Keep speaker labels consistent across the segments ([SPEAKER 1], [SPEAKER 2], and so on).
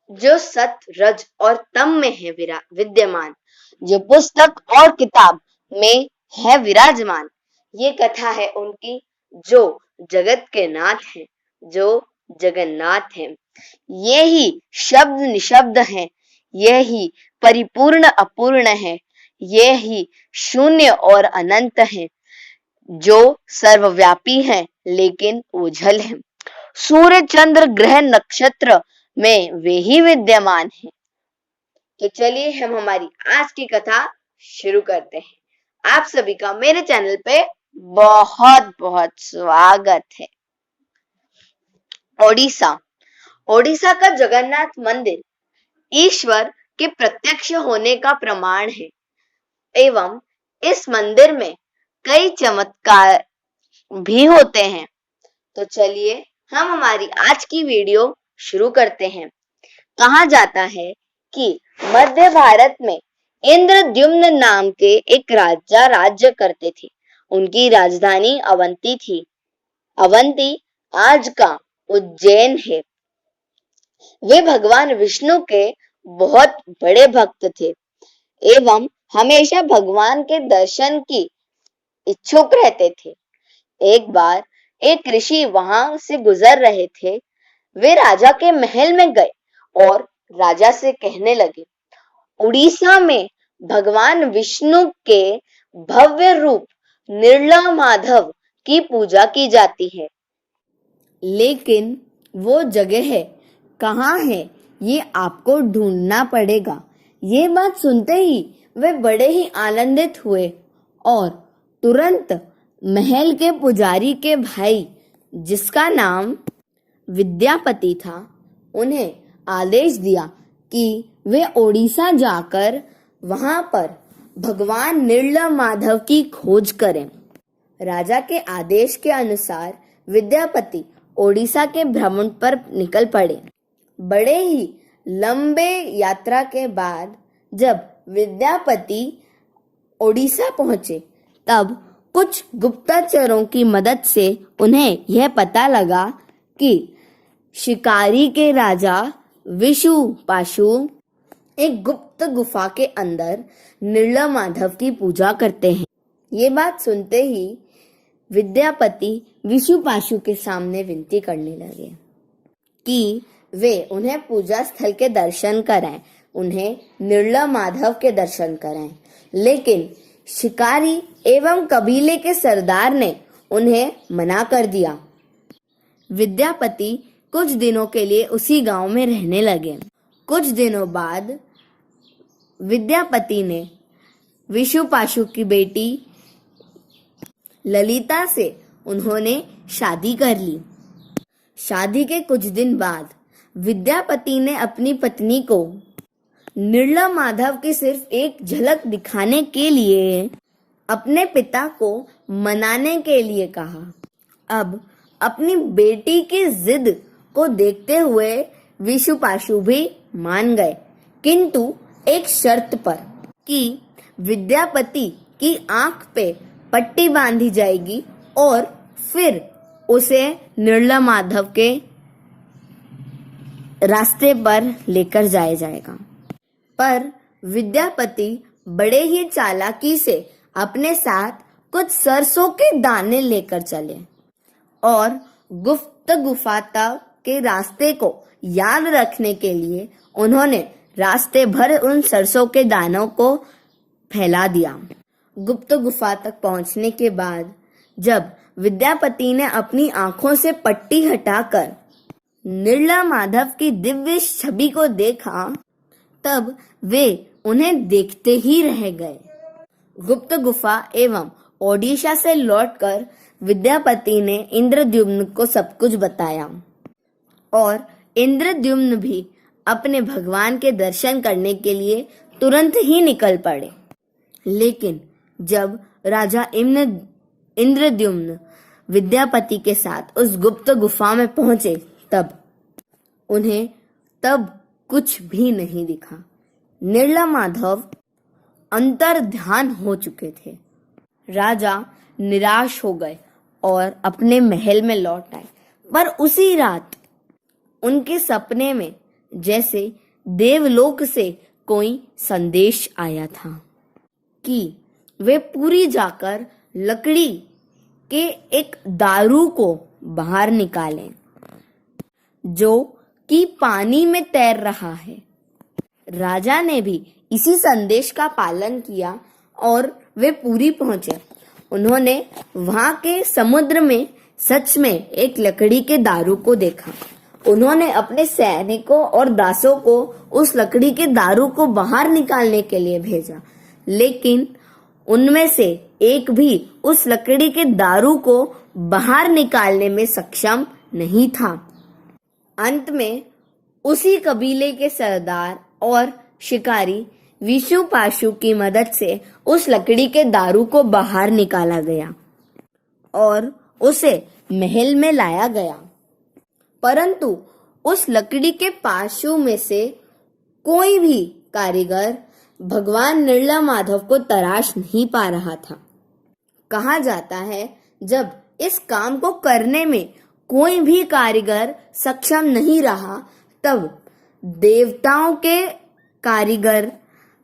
[SPEAKER 1] जो सत, रज और तम में है विद्यमान, जो पुस्तक और किताब में है विराजमान। ये कथा है उनकी जो जगत के नाथ हैं, जो जगन्नाथ हैं। ये ही शब्द निशब्द हैं, ये ही परिपूर्ण अपूर्ण है, ये ही शून्य और अनंत है, जो सर्वव्यापी है लेकिन ओझल है। सूर्य, चंद्र, ग्रह, नक्षत्र में वे ही विद्यमान हैं। तो चलिए हम हमारी आज की कथा शुरू करते हैं। आप सभी का मेरे चैनल पे बहुत बहुत स्वागत है। ओडिशा। ओडिशा का जगन्नाथ मंदिर ईश्वर के प्रत्यक्ष होने का प्रमाण है एवं इस मंदिर में कई चमत्कार भी होते हैं। तो चलिए हम हमारी आज की वीडियो शुरू करते हैं। कहा जाता है कि मध्य भारत में इंद्रद्युम्न नाम के एक राजा राज्य करते थे। उनकी राजधानी अवंती थी। अवंती आज का उज्जैन है। वे भगवान विष्णु के बहुत बड़े भक्त थे एवं हमेशा भगवान के दर्शन की इच्छुक रहते थे। एक बार एक ऋषि वहां से गुजर रहे थे। वे राजा के महल में गए और राजा से कहने लगे, उड़ीसा में भगवान विष्णु के भव्य रूप निर्ला माधव की पूजा की जाती है, लेकिन वो जगह कहाँ है ये आपको ढूंढना पड़ेगा। ये बात सुनते ही वे बड़े ही आनंदित हुए और तुरंत महल के पुजारी के भाई, जिसका नाम विद्यापति था, उन्हें आदेश दिया कि वे ओडिशा जाकर वहां पर भगवान निर्ला माधव की खोज करें। राजा के आदेश के अनुसार विद्यापति ओडिशा के भ्रमण पर निकल पड़े। बड़े ही लंबे यात्रा के बाद जब विद्यापति ओडिशा पहुंचे, तब कुछ गुप्तचरों की मदद से उन्हें यह पता लगा कि शिकारी के राजा विशुपाशु एक गुप्त गुफा के अंदर निर्ला माधव की पूजा करते हैं। ये बात सुनते ही विद्यापति विशुपाशु के सामने विनती करने लगे कि वे उन्हें पूजा स्थल के दर्शन कराएं, उन्हें निर्ला माधव के दर्शन कराएं। लेकिन शिकारी एवं कबीले के सरदार ने उन्हें मना कर दिया। विद्यापति कुछ दिनों के लिए उसी गांव में रहने लगे। कुछ दिनों बाद विद्यापति ने विशुपाशु की बेटी ललिता से उन्होंने शादी कर ली। शादी के कुछ दिन बाद विद्यापति ने अपनी पत्नी को निर्ला माधव की सिर्फ एक झलक दिखाने के लिए अपने पिता को मनाने के लिए कहा। अब अपनी बेटी की जिद को देखते हुए विशुपाशु भी मान गए, किंतु एक शर्त पर कि विद्यापति की आंख पे पट्टी बांधी जाएगी और फिर उसे निर्ला माधव के रास्ते पर लेकर जाया जाएगा। पर विद्यापति बड़े ही चालाकी से अपने साथ कुछ सरसों के दाने लेकर चले और गुप्त गुफा तक के रास्ते को याद रखने के लिए उन्होंने रास्ते भर उन सरसों के दानों को फैला दिया। गुप्त गुफा तक पहुंचने के बाद जब विद्यापति ने अपनी आंखों से पट्टी हटाकर निर्ला माधव की दिव्य छवि को देखा, तब वे उन्हें देखते ही रह गए। गुप्त गुफा एवं ओडिशा से लौटकर विद्यापति ने इंद्रद्युम्न को सब कुछ बताया और इंद्रद्युम्न भी अपने भगवान के दर्शन करने के लिए तुरंत ही निकल पड़े। लेकिन जब राजा इंद्रद्युम्न विद्यापति के साथ उस गुप्त गुफा में पहुंचे, उन्हें कुछ भी नहीं दिखा। निर्ला माधव अंतर्ध्यान हो चुके थे। राजा निराश हो गए और अपने महल में लौट आए। पर उसी रात उनके सपने में जैसे देवलोक से कोई संदेश आया था कि वे पुरी जाकर लकड़ी के एक दारू को बाहर निकालें जो कि पानी में तैर रहा है। राजा ने भी इसी संदेश का पालन किया और वे पुरी पहुंचे। उन्होंने वहां के समुद्र में सच में एक लकड़ी के दारू को देखा। उन्होंने अपने सैनिकों और दासों को उस लकड़ी के दारू को बाहर निकालने के लिए भेजा, लेकिन उनमें से एक भी उस लकड़ी के दारू को बाहर निकालने में सक्षम नहीं था। अंत में उसी कबीले के सरदार और शिकारी विशुपाशु की मदद से उस लकड़ी के दारू को बाहर निकाला गया और उसे महल में लाया गया। परंतु उस लकड़ी के पाशु में से कोई भी कारीगर भगवान नीला माधव को तराश नहीं पा रहा था। कहा जाता है, जब इस काम को करने में कोई भी कारीगर सक्षम नहीं रहा, तब देवताओं के कारीगर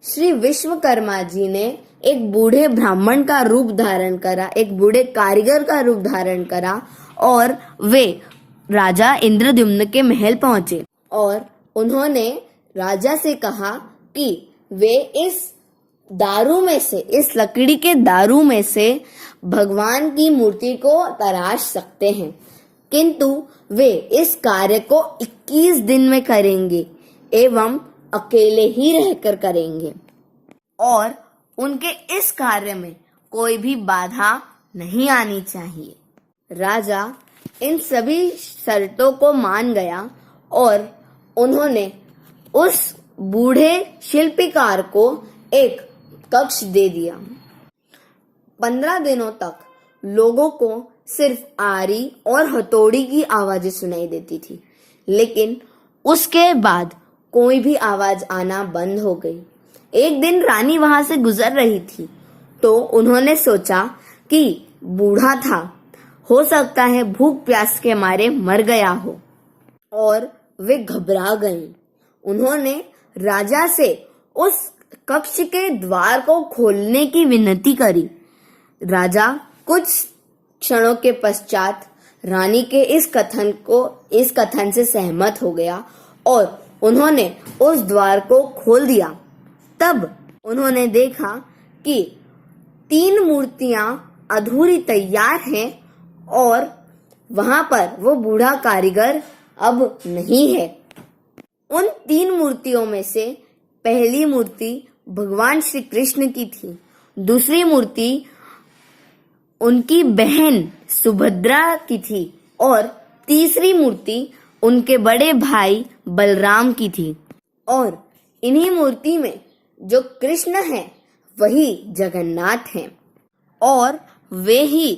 [SPEAKER 1] श्री विश्वकर्मा जी ने एक बूढ़े ब्राह्मण का रूप धारण करा, एक बूढ़े कारीगर का रूप धारण करा और वे राजा इंद्रद्युम्न के महल पहुंचे और उन्होंने राजा से कहा कि वे इस दारू में से, इस लकड़ी के दारू में से भगवान की मूर्ति को तराश सकते हैं, किंतु वे इस कार्य को 21 दिन में करेंगे एवं अकेले ही रहकर करेंगे और उनके इस कार्य में कोई भी बाधा नहीं आनी चाहिए। राजा इन सभी शर्तों को मान गया और उन्होंने उस बूढ़े शिल्पकार को एक कक्ष दे दिया। 15 दिनों तक लोगों को सिर्फ आरी और हथौड़ी की आवाजें सुनाई देती थी, लेकिन उसके बाद कोई भी आवाज आना बंद हो गई। एक दिन रानी वहां से गुजर रही थी तो उन्होंने सोचा कि बूढ़ा था, हो सकता है भूख प्यास के मारे मर गया हो, और वे घबरा गईं। उन्होंने राजा से उस कक्ष के द्वार को खोलने की विनती करी। राजा कुछ क्षणों के पश्चात रानी के इस कथन से सहमत हो गया और उन्होंने उस द्वार को खोल दिया। तब उन्होंने देखा कि 3 मूर्तियां अधूरी तैयार हैं और वहां पर वो बूढ़ा कारीगर अब नहीं है। उन 3 मूर्तियों में से पहली मूर्ति भगवान श्री कृष्ण की थी, दूसरी मूर्ति उनकी बहन सुभद्रा की थी और तीसरी मूर्ति उनके बड़े भाई बलराम की थी। और इन्हीं मूर्ति में जो कृष्ण हैं वही जगन्नाथ हैं और वे ही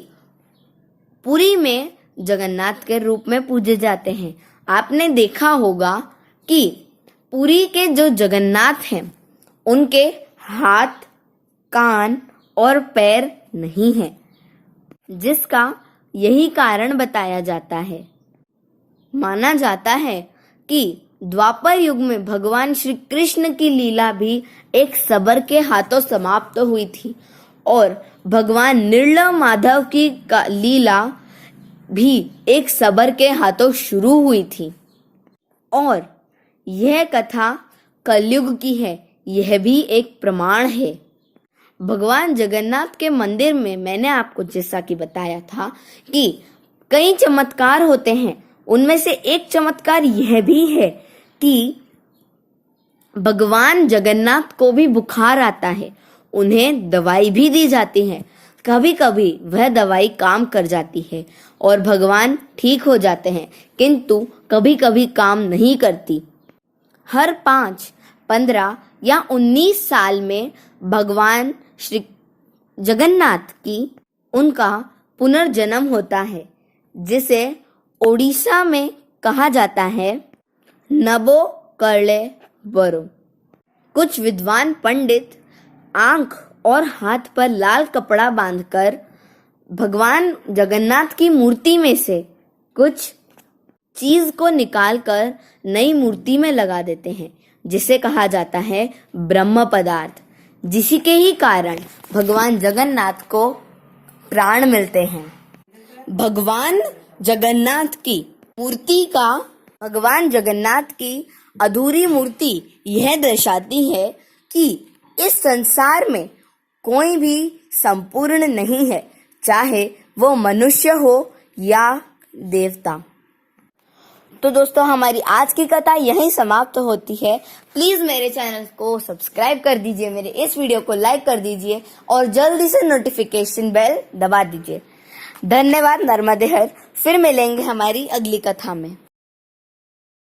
[SPEAKER 1] पुरी में जगन्नाथ के रूप में पूजे जाते हैं। आपने देखा होगा कि पुरी के जो जगन्नाथ हैं उनके हाथ, कान और पैर नहीं हैं, जिसका यही कारण बताया जाता है। माना जाता है कि द्वापर युग में भगवान श्री कृष्ण की लीला भी एक सबर के हाथों समाप्त हुई थी और भगवान नीला माधव की लीला भी एक सबर के हाथों शुरू हुई थी। और यह कथा कलयुग की है, यह भी एक प्रमाण है। भगवान जगन्नाथ के मंदिर में मैंने आपको जैसा कि बताया था कि कई चमत्कार होते हैं, उनमें से एक चमत्कार यह भी है कि भगवान जगन्नाथ को भी बुखार आता है, उन्हें दवाई भी दी जाती है। कभी कभी वह दवाई काम कर जाती है और भगवान ठीक हो जाते हैं, किंतु कभी कभी काम नहीं करती। हर 5, 15 या 19 साल में भगवान श्री जगन्नाथ की उनका पुनर्जन्म होता है, जिसे ओडिशा में कहा जाता है नबो करले बरो। कुछ विद्वान पंडित आंख और हाथ पर लाल कपड़ा बांधकर भगवान जगन्नाथ की मूर्ति में से कुछ चीज को निकालकर नई मूर्ति में लगा देते हैं, जिसे कहा जाता है ब्रह्म पदार्थ, जिसी के ही कारण भगवान जगन्नाथ को प्राण मिलते हैं। भगवान जगन्नाथ की अधूरी मूर्ति यह दर्शाती है कि इस संसार में कोई भी संपूर्ण नहीं है, चाहे वो मनुष्य हो या देवता। तो दोस्तों, हमारी आज की कथा यहीं समाप्त होती है। प्लीज मेरे चैनल को सब्सक्राइब कर दीजिए, मेरे इस वीडियो को लाइक कर दीजिए और जल्दी से नोटिफिकेशन बेल दबा दीजिए। धन्यवाद। नर्मदे हर। फिर मिलेंगे हमारी अगली कथा में।